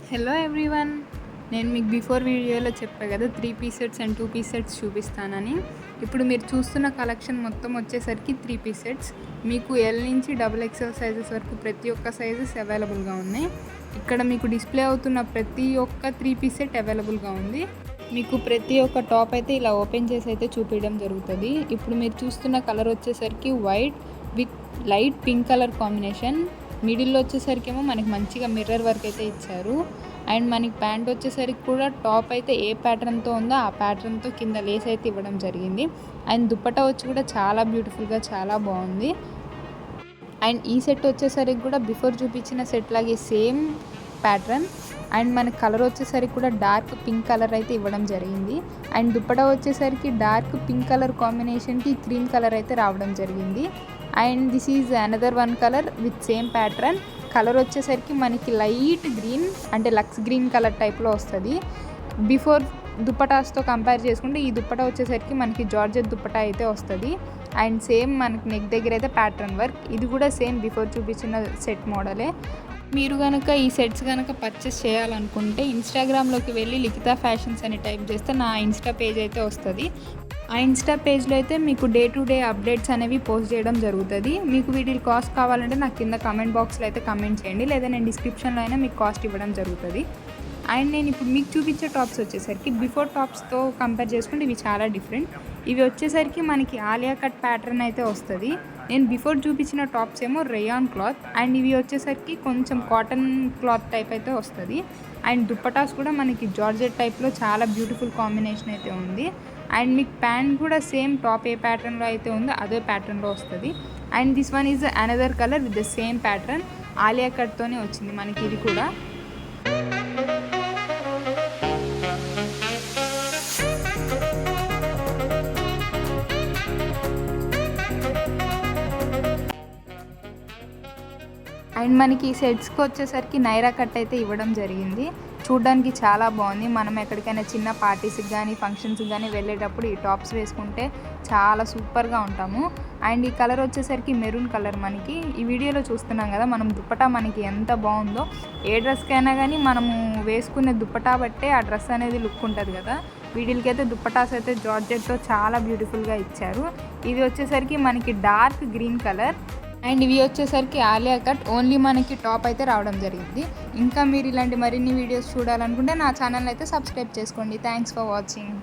Hello everyone, నేను మీకు before వీడియోలో చెప్పా కదా 3 piece sets and 2 piece sets చూపిస్తానని. ఇప్పుడు మీరు చూస్తున్న కలెక్షన్ మొత్తం వచ్చేసరికి 3 పీస్ సెట్స్. మీకు ఎల్ నుంచి డబుల్ ఎక్స్ఎల్ సైజెస్ వరకు ప్రతి ఒక్క సైజెస్ అవైలబుల్గా ఉన్నాయి. ఇక్కడ మీకు డిస్ప్లే అవుతున్న ప్రతి ఒక్క 3 పీస్ సెట్ అవైలబుల్గా ఉంది. మీకు ప్రతి ఒక్క టాప్ అయితే ఇలా ఓపెన్ చేసి అయితే చూపించడం జరుగుతుంది. ఇప్పుడు మీరు చూస్తున్న కలర్ వచ్చేసరికి white with light pink colour combination. మిడిల్లో వచ్చేసరికి ఏమో మనకి మంచిగా మిర్రర్ వర్క్ అయితే ఇచ్చారు. అండ్ మనకి ప్యాంట్ వచ్చేసరికి కూడా టాప్ అయితే ఏ ప్యాటర్న్తో ఉందో ఆ ప్యాటర్న్తో కింద లేస్ అయితే ఇవ్వడం జరిగింది. అండ్ దుప్పటా వచ్చి కూడా చాలా బ్యూటిఫుల్గా చాలా బాగుంది. అండ్ ఈ సెట్ వచ్చేసరికి కూడా బిఫోర్ చూపించిన సెట్ లాగే సేమ్ ప్యాటర్న్. అండ్ మనకి కలర్ వచ్చేసరికి కూడా డార్క్ పింక్ కలర్ అయితే ఇవ్వడం జరిగింది. అండ్ దుప్పటా వచ్చేసరికి డార్క్ పింక్ కలర్ కాంబినేషన్కి క్రీమ్ కలర్ అయితే రావడం జరిగింది. And this is another one colour with same pattern. Colour వచ్చేసరికి మనకి లైట్ గ్రీన్ అంటే లక్స్ గ్రీన్ కలర్ టైప్లో వస్తుంది. బిఫోర్ దుప్పటాస్తో కంపేర్ చేసుకుంటే ఈ దుప్పటా వచ్చేసరికి మనకి జార్జెట్ దుప్పటా అయితే వస్తుంది. అండ్ సేమ్ మనకి నెక్ దగ్గర అయితే ప్యాటర్న్ వర్క్. ఇది కూడా సేమ్ బిఫోర్ చూపించిన సెట్ మోడలే. మీరు కనుక ఈ సెట్స్ కనుక పర్చేస్ చేయాలనుకుంటే ఇన్స్టాగ్రామ్లోకి వెళ్ళి లిఖితా ఫ్యాషన్స్ అని టైప్ చేస్తే నా ఇన్స్టా పేజ్ అయితే వస్తుంది. ఆ ఇన్స్టా పేజ్లో అయితే మీకు డే టు డే అప్డేట్స్ అనేవి పోస్ట్ చేయడం జరుగుతుంది. మీకు వీటి కాస్ట్ కావాలంటే నాకు కింద కమెంట్ బాక్స్లో అయితే కమెంట్ చేయండి, లేదా నేను డిస్క్రిప్షన్లో అయినా మీకు కాస్ట్ ఇవ్వడం జరుగుతుంది. అండ్ నేను ఇప్పుడు మీకు చూపించే టాప్స్ వచ్చేసరికి బిఫోర్ టాప్స్తో కంపేర్ చేసుకుంటే ఇవి చాలా డిఫరెంట్. ఇవి వచ్చేసరికి మనకి ఆలియా కట్ ప్యాటర్న్ అయితే వస్తుంది. నేను బిఫోర్ చూపించిన టాప్స్ ఏమో రేయాన్ క్లాత్, అండ్ ఇవి వచ్చేసరికి కొంచెం కాటన్ క్లాత్ టైప్ అయితే వస్తుంది. అండ్ దుప్పటాస్ కూడా మనకి జార్జెట్ టైప్లో చాలా బ్యూటిఫుల్ కాంబినేషన్ అయితే ఉంది. అండ్ మీకు ప్యాంట్ కూడా సేమ్ టాప్ ఏ ప్యాటర్న్లో అయితే ఉందో అదే ప్యాటర్న్లో వస్తుంది. And this one is another colour with the same pattern. Alia కట్తోనే వచ్చింది మనకి ఇది కూడా. అండ్ మనకి ఈ సెట్స్కి వచ్చేసరికి నైరా కట్ అయితే ఇవ్వడం జరిగింది. చూడడానికి చాలా బాగుంది. మనం ఎక్కడికైనా చిన్న పార్టీస్కి కానీ ఫంక్షన్స్కి కానీ వెళ్ళేటప్పుడు ఈ టాప్స్ వేసుకుంటే చాలా సూపర్గా ఉంటాము. అండ్ ఈ కలర్ వచ్చేసరికి మెరూన్ కలర్. మనకి ఈ వీడియోలో చూస్తున్నాం కదా మనం దుప్పటా మనకి ఎంత బాగుందో. ఏ డ్రెస్కైనా కానీ మనము వేసుకునే దుప్పటా బట్టే ఆ డ్రెస్ అనేది లుక్ ఉంటుంది కదా. వీటికైతే దుప్పటాస్ అయితే జార్జెట్తో చాలా బ్యూటిఫుల్గా ఇచ్చారు. ఇది వచ్చేసరికి మనకి డార్క్ గ్రీన్ కలర్. అండ్ ఇవి వచ్చేసరికి ఆలియా కట్. ఓన్లీ మనకి టాప్ అయితే రావడం జరిగింది. ఇంకా మీరు ఇలాంటి మరిన్ని వీడియోస్ చూడాలనుకుంటే నా ఛానల్ అయితే సబ్స్క్రైబ్ చేసుకోండి. Thanks for watching.